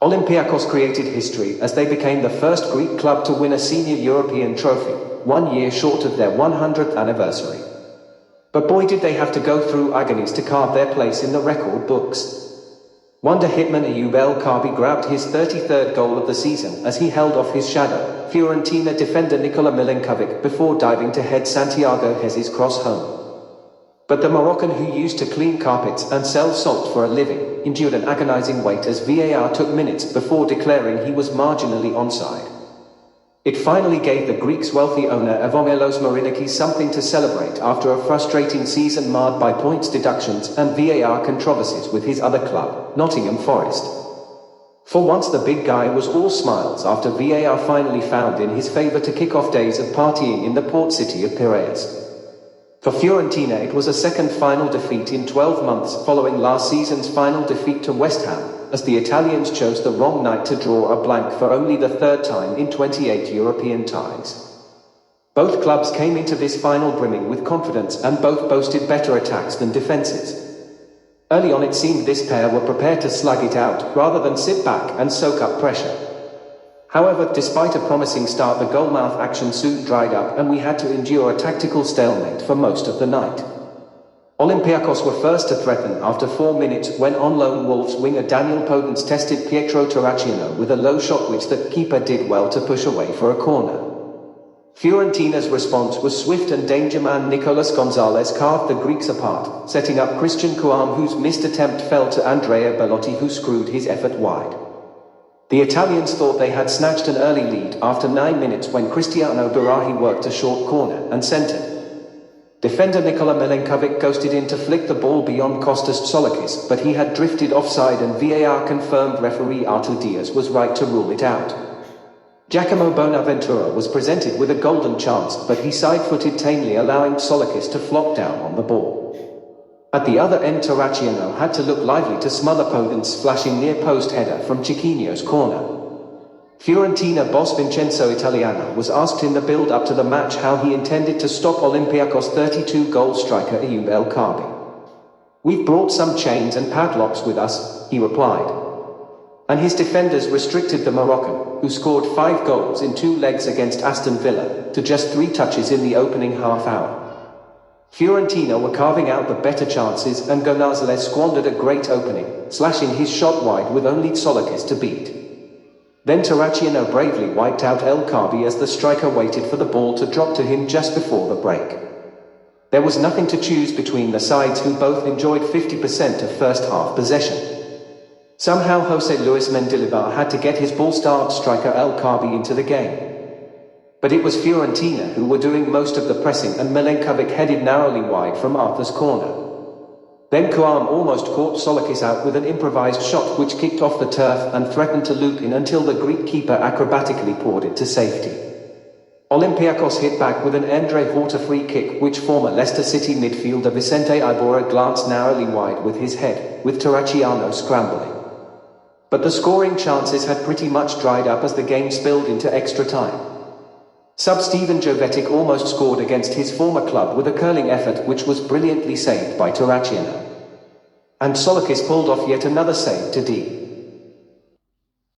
Olympiacos created history as they became the first Greek club to win a senior European trophy, 1 year short of their 100th anniversary. But boy did they have to go through agonies to carve their place in the record books. Wonder hitman Ayub El Kaabi grabbed his 33rd goal of the season as he held off his shadow, Fiorentina defender Nikola Milenkovic, before diving to head Santiago Hez's cross home. But the Moroccan, who used to clean carpets and sell salt for a living, endured an agonizing wait as VAR took minutes before declaring he was marginally onside. It finally gave the Greeks' wealthy owner Evangelos Marinakis something to celebrate after a frustrating season marred by points deductions and VAR controversies with his other club, Nottingham Forest. For once the big guy was all smiles after VAR finally found in his favour to kick off days of partying in the port city of Piraeus. For Fiorentina, it was a second final defeat in 12 months following last season's final defeat to West Ham, as the Italians chose the wrong night to draw a blank for only the third time in 28 European ties. Both clubs came into this final brimming with confidence and both boasted better attacks than defences. Early on it seemed this pair were prepared to slug it out rather than sit back and soak up pressure. However, despite a promising start, the goalmouth action soon dried up and we had to endure a tactical stalemate for most of the night. Olympiacos were first to threaten after 4 minutes when on loan Wolves winger Daniel Podence tested Pietro Terracciano with a low shot which the keeper did well to push away for a corner. Fiorentina's response was swift and danger man Nicolas Gonzalez carved the Greeks apart, setting up Christian Kouam, whose missed attempt fell to Andrea Bellotti, who screwed his effort wide. The Italians thought they had snatched an early lead after 9 minutes when Cristiano Barahi worked a short corner and centered. Defender Nikola Milenkovic ghosted in to flick the ball beyond Kostas Tsoulakis, but he had drifted offside and VAR confirmed referee Artur Diaz was right to rule it out. Giacomo Bonaventura was presented with a golden chance, but he side-footed tamely, allowing Tsoulakis to flop down on the ball. At the other end, Terracciano had to look lively to smother Podence flashing near-post header from Chiquinho's corner. Fiorentina boss Vincenzo Italiano was asked in the build-up to the match how he intended to stop Olympiacos' 32-goal striker Ayub El Kaabi. "We've brought some chains and padlocks with us," he replied. And his defenders restricted the Moroccan, who scored 5 goals in 2 legs against Aston Villa, to just 3 touches in the opening half hour. Fiorentina were carving out the better chances and Gonzalez squandered a great opening, slashing his shot wide with only Tsoulakis to beat. Then Terracciano bravely wiped out El Kaabi as the striker waited for the ball to drop to him just before the break. There was nothing to choose between the sides, who both enjoyed 50% of first-half possession. Somehow Jose Luis Mendilibar had to get his ball-starved striker El Kaabi into the game. But it was Fiorentina who were doing most of the pressing and Milenkovic headed narrowly wide from Arthur's corner. Then Kouam almost caught Tsoulakis out with an improvised shot which kicked off the turf and threatened to loop in until the Greek keeper acrobatically poured it to safety. Olympiacos hit back with an Andre Horta free kick which former Leicester City midfielder Vicente Iborra glanced narrowly wide with his head, with Terracciano scrambling. But the scoring chances had pretty much dried up as the game spilled into extra time. Sub Steven Jovetic almost scored against his former club with a curling effort which was brilliantly saved by Terracciano. And Tsoulakis pulled off yet another save to D.